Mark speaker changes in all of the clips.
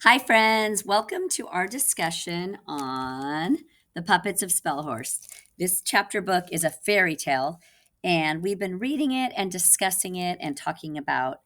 Speaker 1: Hi, friends. Welcome to our discussion on the puppets of Spelhorst. This chapter book is a fairy tale, and we've been reading it and discussing it and talking about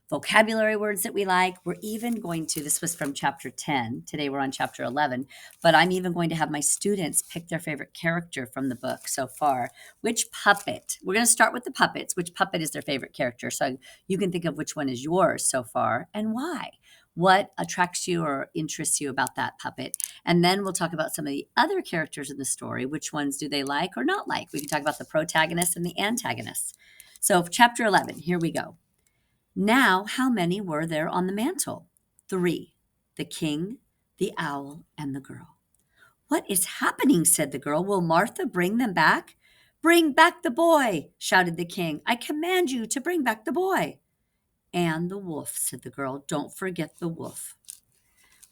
Speaker 1: vocabulary words that we like. We're even going to, this was from chapter 10. Today we're on chapter 11, but I'm even going to have my students pick their favorite character from the book so far. Which puppet? We're going to start with the puppets. Which puppet is their favorite character? So you can think of which one is yours so far and why. What attracts you or interests you about that puppet? And then we'll talk about some of the other characters in the story. Which ones do they like or not like? We can talk about the protagonists and the antagonists. So, chapter 11, here we go. Now, how many were there on the mantle? 3. The king, the owl, and the girl. What is happening? Said the girl. Will Martha bring them back? Bring back the boy, shouted the king. I command you to bring back the boy. And the wolf, said the girl. Don't forget the wolf.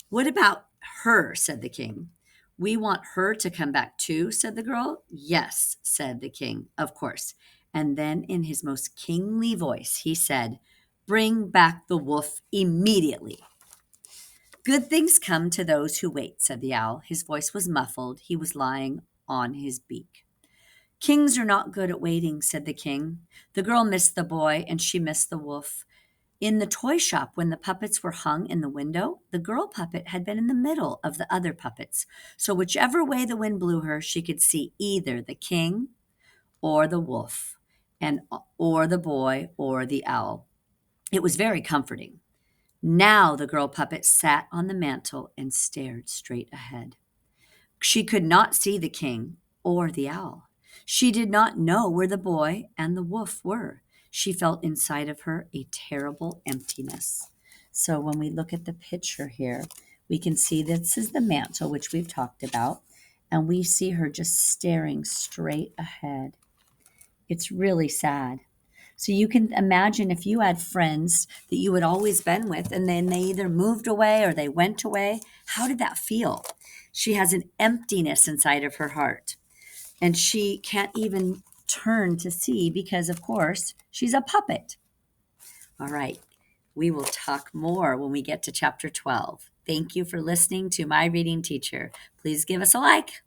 Speaker 1: What about her? Said the king. We want her to come back too, said the girl. Yes, said the king, of course. And then in his most kingly voice, he said, Bring back the wolf immediately. Good things come to those who wait, said the owl. His voice was muffled. He was lying on his beak. Kings are not good at waiting, said the king. The girl missed the boy, and she missed the wolf. In the toy shop, when the puppets were hung in the window, the girl puppet had been in the middle of the other puppets. So, whichever way the wind blew her, she could see either the king or the wolf, and or the boy or the owl. It was very comforting. Now the girl puppet sat on the mantel and stared straight ahead. She could not see the king or the owl. She did not know where the boy and the wolf were. She felt inside of her a terrible emptiness. So when we look at the picture here, we can see this is the mantle, which we've talked about, and we see her just staring straight ahead. It's really sad. So you can imagine if you had friends that you had always been with and then they either moved away or they went away, how did that feel? She has an emptiness inside of her heart and she can't even turn to see because, of course, she's a puppet. All right. We will talk more when we get to chapter 12. Thank you for listening to My Reading Teacher. Please give us a like.